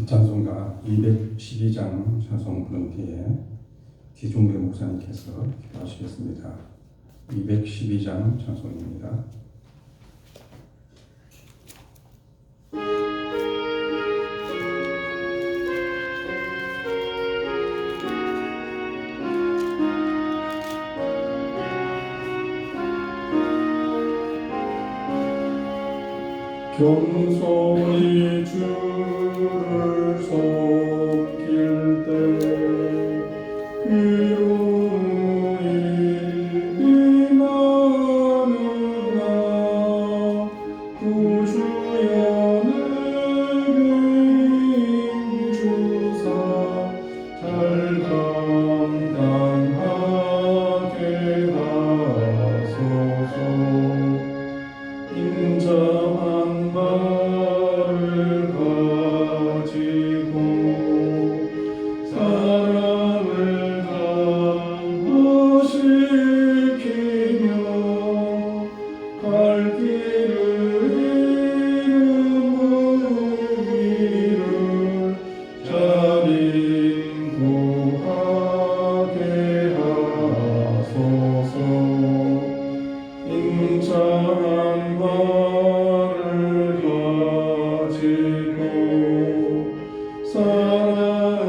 찬송가 212장 찬송 부른 뒤에 기종배 목사님께서 기도하시겠습니다. 212장 찬송입니다. 겸손히 주를 섬길 때 괴로움이 임하느라 구주여 내게 인주사 잘 감당하게 하소서. 인자한 말을 가지고 사랑을 강화시키며 갈 길을 잃은 길을 잘 인도하게 하소서. 인자한 말을 가지고 사랑을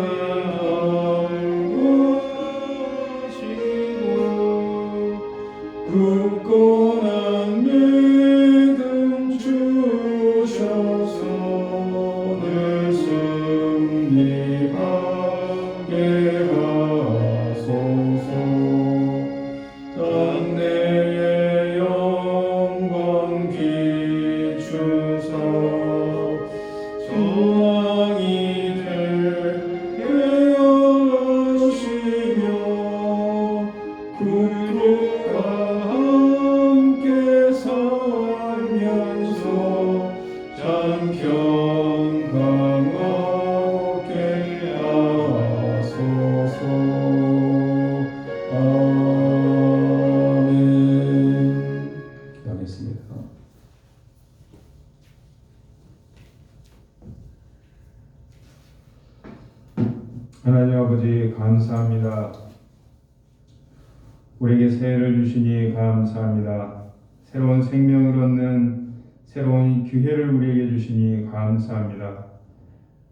하시고 굳건한 믿음 주셔서 늘 승리하게 하소서. 장래의 영광 비추사 소망이 되게 하시며 구름과 함께 살면서 장평강 얻게 하소서. 아멘. 기도하겠습니다. 하나님 아버지 감사합니다. 우리에게 새해를 주시니 감사합니다. 새로운 생명을 얻는 새로운 기회를 우리에게 주시니 감사합니다.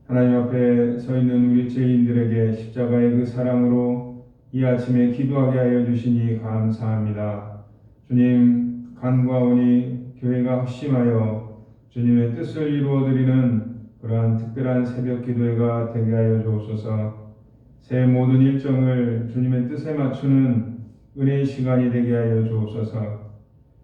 하나님 앞에 서 있는 우리 죄인들에게 십자가의 그 사랑으로 이 아침에 기도하게 하여 주시니 감사합니다. 주님, 간구하오니 교회가 확심하여 주님의 뜻을 이루어드리는 그러한 특별한 새벽 기도회가 되게 하여 주옵소서. 새 모든 일정을 주님의 뜻에 맞추는 은혜의 시간이 되게 하여 주옵소서.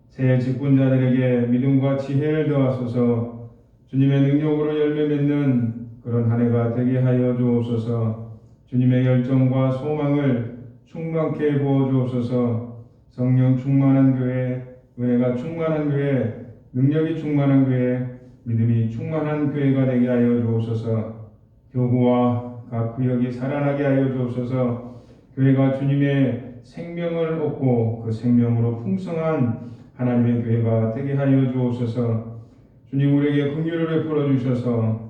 새 직분자들에게 믿음과 지혜를 더하소서. 주님의 능력으로 열매 맺는 그런 한 해가 되게 하여 주옵소서. 주님의 열정과 소망을 충만케 부어 주옵소서. 성령 충만한 교회, 은혜가 충만한 교회, 능력이 충만한 교회, 믿음이 충만한 교회가 되게 하여 주옵소서. 교구와 각 구역이 살아나게 하여 주옵소서. 교회가 주님의 생명을 얻고 그 생명으로 풍성한 하나님의 교회가 되게 하여 주옵소서. 주님, 우리에게 긍휼을 베풀어 주셔서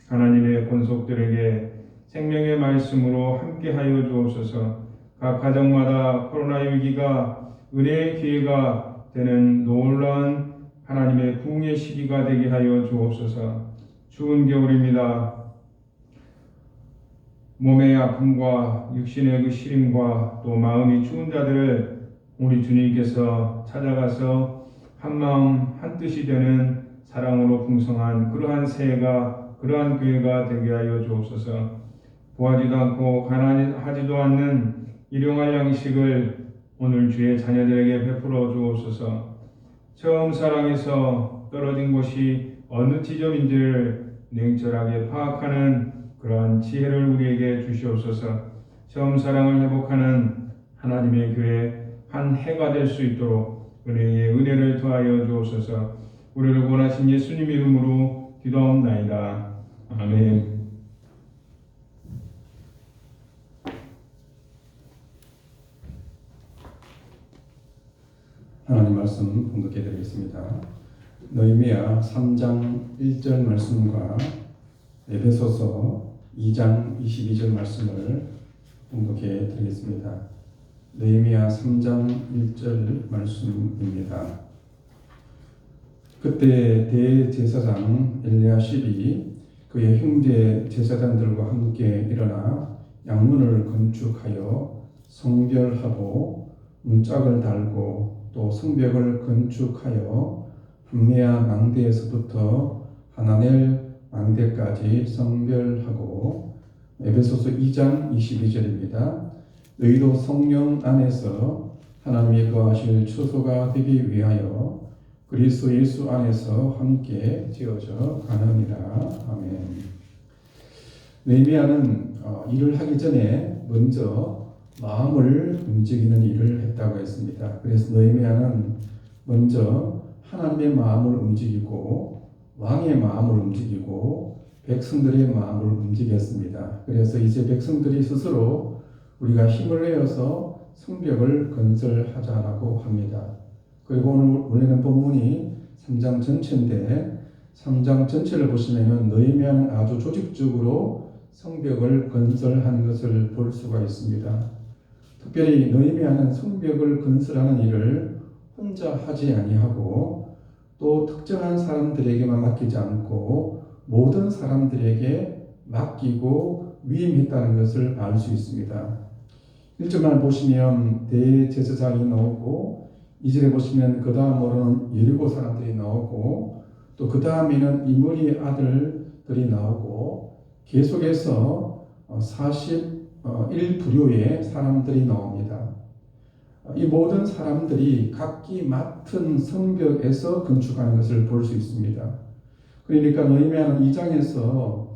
하나님의 권속들에게 생명의 말씀으로 함께 하여 주옵소서. 각 가정마다 코로나 위기가 은혜의 기회가 되는 놀라운 하나님의 부흥의 시기가 되게 하여 주옵소서. 추운 겨울입니다. 몸의 아픔과 육신의 그 시림과 또 마음이 추운 자들을 우리 주님께서 찾아가서 한마음 한뜻이 되는 사랑으로 풍성한 그러한 새해가, 그러한 교회가 되게 하여 주옵소서. 구하지도 않고 가난하지도 않는 일용할 양식을 오늘 주의 자녀들에게 베풀어 주옵소서. 처음 사랑에서 떨어진 곳이 어느 지점인지를 냉철하게 파악하는 그러한 지혜를 우리에게 주시옵소서. 처음 사랑을 회복하는 하나님의 교회 한 해가 될 수 있도록 은혜의 은혜를 더하여 주옵소서. 우리를 원하신 예수님 이름으로 기도하옵나이다. 아멘. 하나님 말씀 봉독해 드리겠습니다. 느헤미야 3장 1절 말씀과 에베소서 2장 22절 말씀을 공독해 드리겠습니다. 느헤미야 3장 1절 말씀입니다. 그때 대제사장 엘리야십이 그의 형제 제사장들과 함께 일어나 양문을 건축하여 성별하고 문짝을 달고 또 성벽을 건축하여 함메아 망대에서부터 하나넬 망대까지 성별하고. 에베소서 2장 22절입니다. 너희도 성령 안에서 하나님이 거하실 처소가 되기 위하여 그리스도 예수 안에서 함께 지어져 가느니라. 아멘. 느헤미야는 일을 하기 전에 먼저 마음을 움직이는 일을 했다고 했습니다. 그래서 느헤미야는 먼저 하나님의 마음을 움직이고 왕의 마음을 움직이고 백성들의 마음을 움직였습니다. 그래서 이제 백성들이 스스로 우리가 힘을 내어서 성벽을 건설하자라고 합니다. 그리고 오늘은 본문이 3장 전체인데 3장 전체를 보시면 느헤미야는 아주 조직적으로 성벽을 건설하는 것을 볼 수가 있습니다. 특별히 느헤미야는 성벽을 건설하는 일을 혼자 하지 아니하고 또 특정한 사람들에게만 맡기지 않고 모든 사람들에게 맡기고 위임했다는 것을 알 수 있습니다. 1절만 보시면 대제사장이 나오고 2절에 보시면 그 다음으로는 여리고 사람들이 나오고 또 그 다음에는 이므리 아들들이 나오고 계속해서 41부류의 사람들이 나옵니다. 이 모든 사람들이 각기 맡은 성벽에서 건축하는 것을 볼 수 있습니다. 그러니까 느헤미야는 2장에서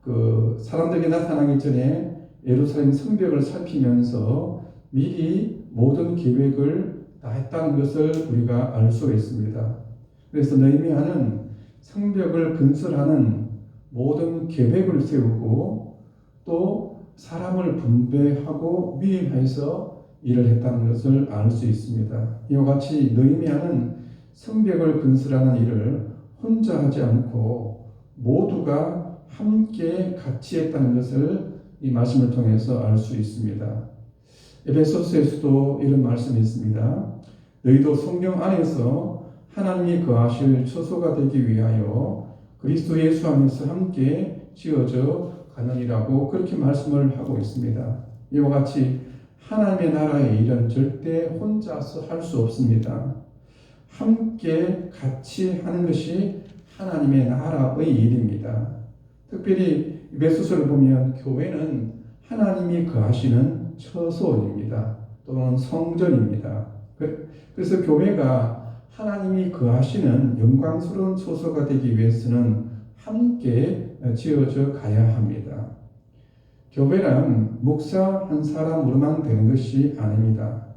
그 사람들에게 나타나기 전에 예루살렘 성벽을 살피면서 미리 모든 계획을 다 했다는 것을 우리가 알 수 있습니다. 그래서 느헤미야는 성벽을 건설하는 모든 계획을 세우고 또 사람을 분배하고 위임해서 일을 했다는 것을 알 수 있습니다. 이와 같이 느헤미야는 성벽을 건설하는 일을 혼자 하지 않고 모두가 함께 같이 했다는 것을 이 말씀을 통해서 알 수 있습니다. 에베소서에서도 이런 말씀이 있습니다. 너희도 성령 안에서 하나님이 거하실 처소가 되기 위하여 그리스도 예수 안에서 함께 지어져 가느니라고 그렇게 말씀을 하고 있습니다. 이와 같이 하나님의 나라의 일은 절대 혼자서 할 수 없습니다. 함께 같이 하는 것이 하나님의 나라의 일입니다. 특별히 에베소서를 보면 교회는 하나님이 거하시는 처소입니다. 또는 성전입니다. 그래서 교회가 하나님이 거하시는 영광스러운 처소가 되기 위해서는 함께 지어져 가야 합니다. 교회란 목사 한 사람으로만 되는 것이 아닙니다.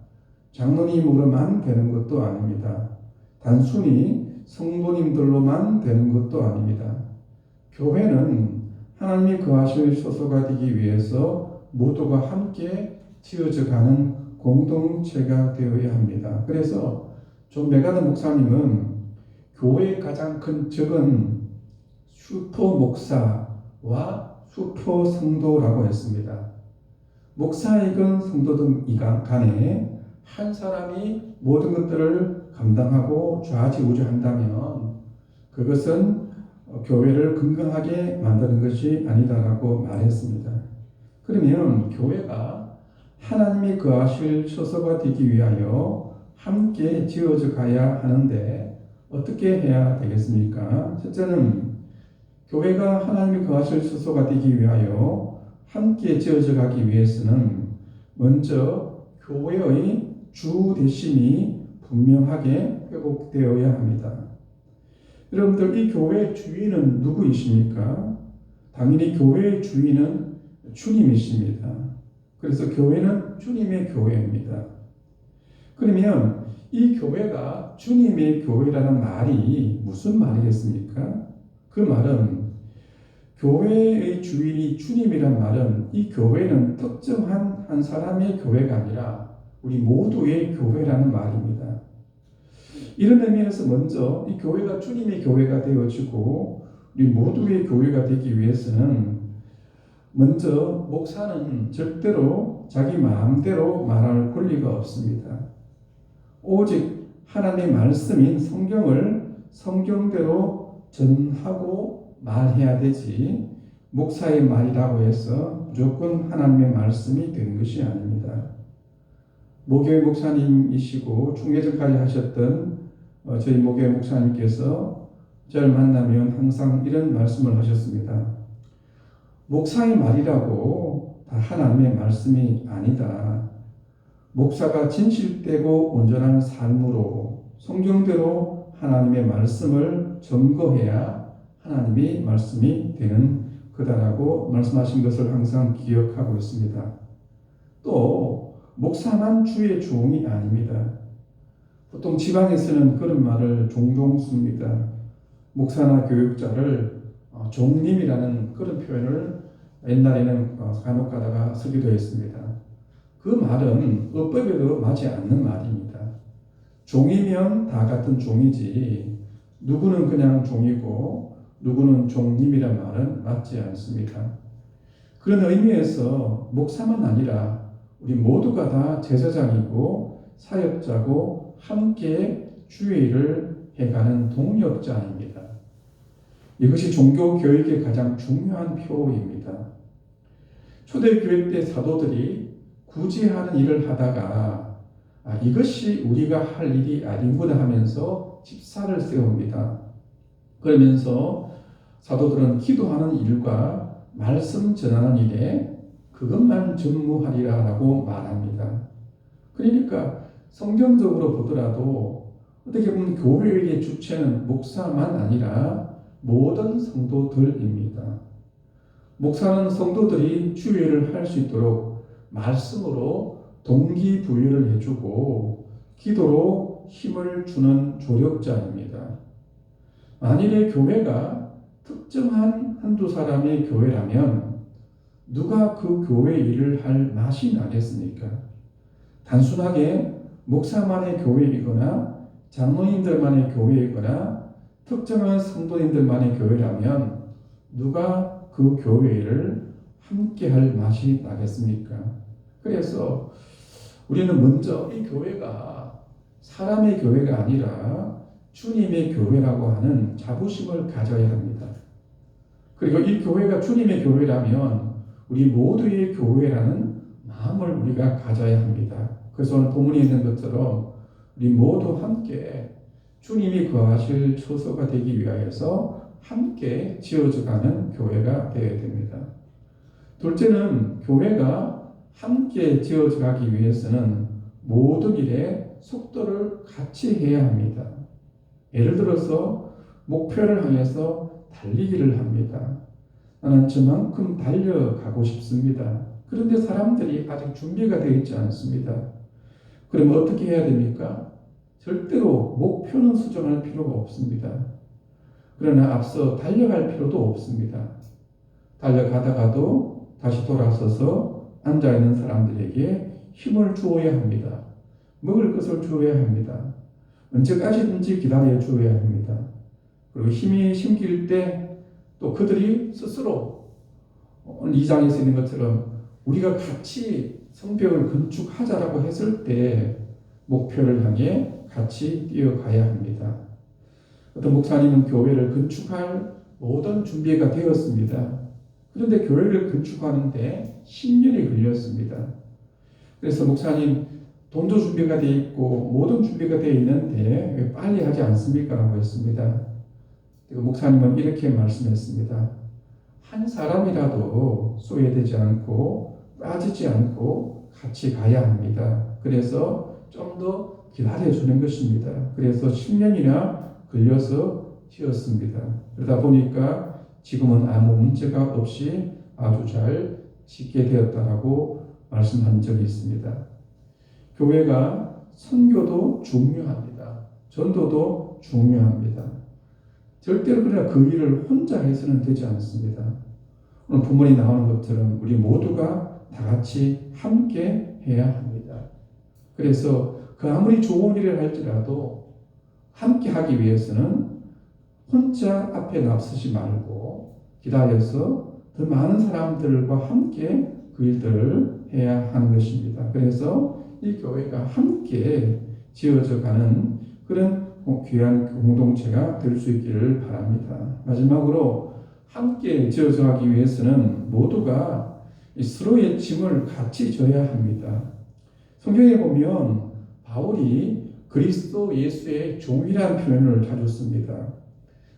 장로님으로만 되는 것도 아닙니다. 단순히 성도님들로만 되는 것도 아닙니다. 교회는 하나님이 거하실 처소가 되기 위해서 모두가 함께 지어져 가는 공동체가 되어야 합니다. 그래서 존 메가더 목사님은 교회의 가장 큰 적은 슈퍼 목사와 슈퍼 성도라고 했습니다. 목사이건 성도든 간에 한 사람이 모든 것들을 감당하고 좌지우지한다면 그것은 교회를 건강하게 만드는 것이 아니다라고 말했습니다. 그러면 교회가 하나님이 거하실 처소가 되기 위하여 함께 지어져 가야 하는데 어떻게 해야 되겠습니까? 첫째는 교회가 하나님이 거하실 처소가 되기 위하여 함께 지어져 가기 위해서는 먼저 교회의 주 대심이 분명하게 회복되어야 합니다. 여러분들 이 교회의 주인은 누구이십니까? 당연히 교회의 주인은 주님이십니다. 그래서 교회는 주님의 교회입니다. 그러면 이 교회가 주님의 교회라는 말이 무슨 말이겠습니까? 그 말은 교회의 주인이 주님이란 말은 이 교회는 특정한 한 사람의 교회가 아니라 우리 모두의 교회라는 말입니다. 이런 의미에서 먼저 이 교회가 주님의 교회가 되어지고 우리 모두의 교회가 되기 위해서는 먼저 목사는 절대로 자기 마음대로 말할 권리가 없습니다. 오직 하나님의 말씀인 성경을 성경대로 전하고 말해야 되지, 목사의 말이라고 해서 무조건 하나님의 말씀이 되는 것이 아닙니다. 모교회 목사님이시고 중계전까지 하셨던 저희 모교회 목사님께서 저를 만나면 항상 이런 말씀을 하셨습니다. 목사의 말이라고 다 하나님의 말씀이 아니다. 목사가 진실되고 온전한 삶으로 성경대로 하나님의 말씀을 점거해야 하나님의 말씀이 되는 그다라고 말씀하신 것을 항상 기억하고 있습니다. 또 목사만 주의 종이 아닙니다. 보통 지방에서는 그런 말을 종종 씁니다. 목사나 교육자를 종님이라는 그런 표현을 옛날에는 간혹 가다가 쓰기도 했습니다. 그 말은 어법에도 맞지 않는 말입니다. 종이면 다 같은 종이지 누구는 그냥 종이고 누구는 종님이란 말은 맞지 않습니다. 그런 의미에서 목사만 아니라 우리 모두가 다 제사장이고 사역자고 함께 주의 일을 해가는 동력자입니다. 이것이 종교교육의 가장 중요한 표입니다. 초대교회 때 사도들이 굳이 하는 일을 하다가 이것이 우리가 할 일이 아니구나 하면서 집사를 세웁니다. 그러면서 사도들은 기도하는 일과 말씀 전하는 일에 그것만 전무하리라라고 말합니다. 그러니까 성경적으로 보더라도 어떻게 보면 교회의 주체는 목사만 아니라 모든 성도들입니다. 목사는 성도들이 주의를 할 수 있도록 말씀으로 동기부여를 해주고 기도로 힘을 주는 조력자입니다. 만일에 교회가 특정한 한두 사람의 교회라면 누가 그 교회 일을 할 맛이 나겠습니까? 단순하게 목사만의 교회이거나 장로님들만의 교회이거나 특정한 성도님들만의 교회라면 누가 그 교회를 함께 할 맛이 나겠습니까? 그래서 우리는 먼저 이 교회가 사람의 교회가 아니라 주님의 교회라고 하는 자부심을 가져야 합니다. 그리고 이 교회가 주님의 교회라면 우리 모두의 교회라는 마음을 우리가 가져야 합니다. 그래서 오늘 본문에 있는 것처럼 우리 모두 함께 주님이 거하실 처소가 되기 위하여서 함께 지어져가는 교회가 되어야 됩니다. 둘째는 교회가 함께 지어져가기 위해서는 모든 일에 속도를 같이 해야 합니다. 예를 들어서 목표를 향해서 달리기를 합니다. 나는 저만큼 달려가고 싶습니다. 그런데 사람들이 아직 준비가 되어 있지 않습니다. 그러면 어떻게 해야 됩니까? 절대로 목표는 수정할 필요가 없습니다. 그러나 앞서 달려갈 필요도 없습니다. 달려가다가도 다시 돌아서서 앉아있는 사람들에게 힘을 주어야 합니다. 먹을 것을 주어야 합니다. 언제까지든지 기다려 주어야 합니다. 그리고 힘이 심길 때 또 그들이 스스로 오늘 2장에서 있는 것처럼 우리가 같이 성벽을 건축하자라고 했을 때 목표를 향해 같이 뛰어가야 합니다. 어떤 목사님은 교회를 건축할 모든 준비가 되었습니다. 그런데 교회를 건축하는데 10년이 걸렸습니다. 그래서 목사님 돈도 준비가 되어 있고 모든 준비가 되어 있는데 왜 빨리 하지 않습니까? 라고 했습니다. 목사님은 이렇게 말씀했습니다. 한 사람이라도 소외되지 않고 빠지지 않고 같이 가야 합니다. 그래서 좀 더 기다려주는 것입니다. 그래서 10년이나 걸려서 지었습니다. 그러다 보니까 지금은 아무 문제가 없이 아주 잘 짓게 되었다라고 말씀한 적이 있습니다. 교회가 선교도 중요합니다. 전도도 중요합니다. 절대로 그러나 그 일을 혼자 해서는 되지 않습니다. 오늘 본문이 나오는 것처럼 우리 모두가 다 같이 함께 해야 합니다. 그래서 그 아무리 좋은 일을 할지라도 함께 하기 위해서는 혼자 앞에 나서지 말고 기다려서 더 많은 사람들과 함께 그 일들을 해야 하는 것입니다. 그래서 이 교회가 함께 지어져 가는 그런 귀한 공동체가 될 수 있기를 바랍니다. 마지막으로 함께 지어져 가기 위해서는 모두가 서로의 짐을 같이 져야 합니다. 성경에 보면 바울이 그리스도 예수의 종이라는 표현을 자주 씁니다.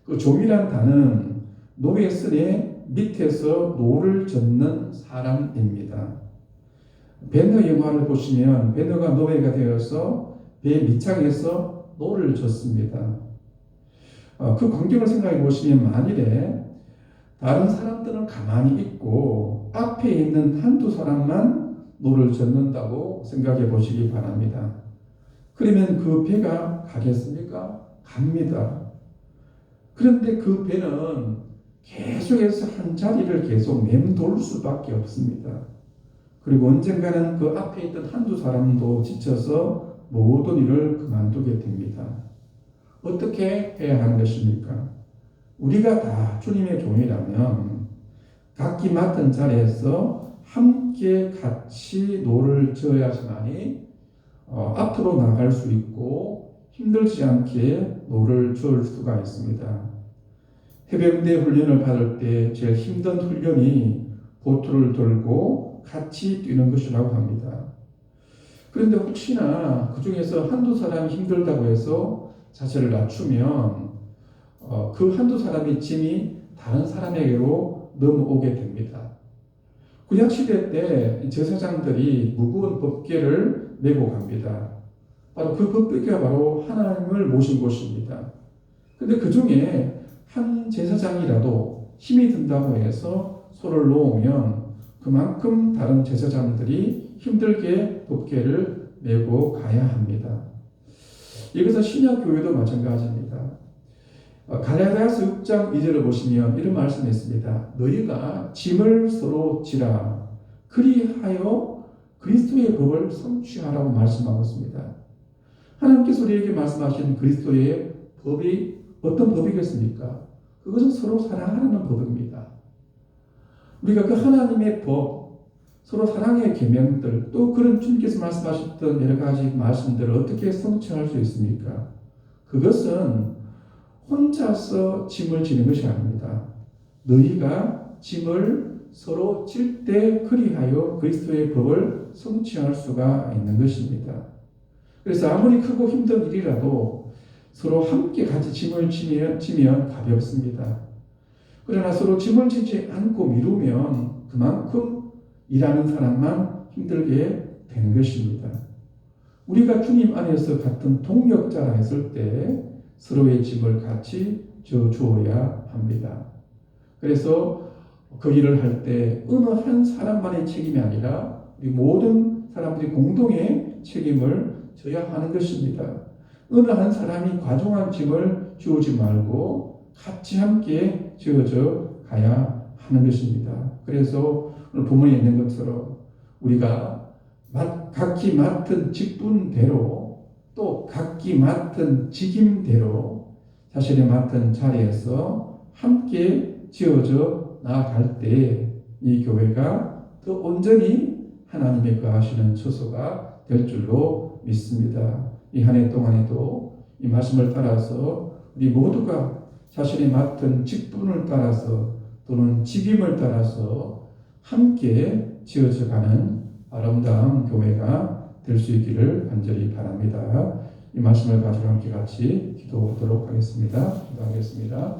그 종이란 단어는 노예선의 밑에서 노를 젓는 사람입니다. 배너 영화를 보시면 배너가 노예가 되어서 배 밑창에서 노를 젓습니다. 그 광경을 생각해 보시면 만일에 다른 사람들은 가만히 있고 앞에 있는 한두 사람만 노를 젓는다고 생각해 보시기 바랍니다. 그러면 그 배가 가겠습니까? 갑니다. 그런데 그 배는 계속해서 한 자리를 계속 맴돌 수밖에 없습니다. 그리고 언젠가는 그 앞에 있던 한두 사람도 지쳐서 모든 일을 그만두게 됩니다. 어떻게 해야 하는 것입니까? 우리가 다 주님의 종이라면 각기 맡은 자리에서 함께 같이 노를 저어야지만이 앞으로 나갈 수 있고 힘들지 않게 노를 저을 수가 있습니다. 해병대 훈련을 받을 때 제일 힘든 훈련이 보트를 들고 같이 뛰는 것이라고 합니다. 그런데 혹시나 그 중에서 한두 사람이 힘들다고 해서 자세를 낮추면 그 한두 사람의 짐이 다른 사람에게로 넘어오게 됩니다. 구약시대 때 제사장들이 무거운 법궤를 메고 갑니다. 바로 그 법궤가 바로 하나님을 모신 곳입니다. 그런데 그 중에 한 제사장이라도 힘이 든다고 해서 소를 놓으면 그만큼 다른 제사장들이 힘들게 법궤를 메고 가야 합니다. 이것은 신약 교회도 마찬가지입니다. 갈라디아서 6장 2절을 보시면 이런 말씀이 있습니다. 너희가 짐을 서로 지라 그리하여 그리스도의 법을 성취하라고 말씀하고 있습니다. 하나님께서 우리에게 말씀하신 그리스도의 법이 어떤 법이겠습니까? 그것은 서로 사랑하는 법입니다. 우리가 그 하나님의 법, 서로 사랑의 계명들, 또 그런 주님께서 말씀하셨던 여러 가지 말씀들을 어떻게 성취할 수 있습니까? 그것은 혼자서 짐을 지는 것이 아닙니다. 너희가 짐을 서로 질 때 그리하여 그리스도의 법을 성취할 수가 있는 것입니다. 그래서 아무리 크고 힘든 일이라도 서로 함께 같이 짐을 지면 가볍습니다. 그러나 서로 짐을 지지 않고 미루면 그만큼 일하는 사람만 힘들게 되는 것입니다. 우리가 주님 안에서 같은 동력자라 했을 때 서로의 짐을 같이 져주어야 합니다. 그래서 그 일을 할 때 어느 한 사람만의 책임이 아니라 우리 모든 사람들이 공동의 책임을 져야 하는 것입니다. 어느 한 사람이 과중한 짐을 지우지 말고 같이 함께 지어져 가야 하는 것입니다. 그래서 오늘 본문에 있는 것처럼 우리가 각기 맡은 직분대로 또 각기 맡은 직임대로 자신이 맡은 자리에서 함께 지어져 나아갈 때 이 교회가 더 온전히 하나님의 거하시는 처소가 될 줄로 믿습니다. 이 한 해 동안에도 이 말씀을 따라서 우리 모두가 자신이 맡은 직분을 따라서 또는 직임을 따라서 함께 지어져가는 아름다운 교회가 될 수 있기를 간절히 바랍니다. 이 말씀을 가지고 함께 같이 기도하도록 하겠습니다. 기도하겠습니다.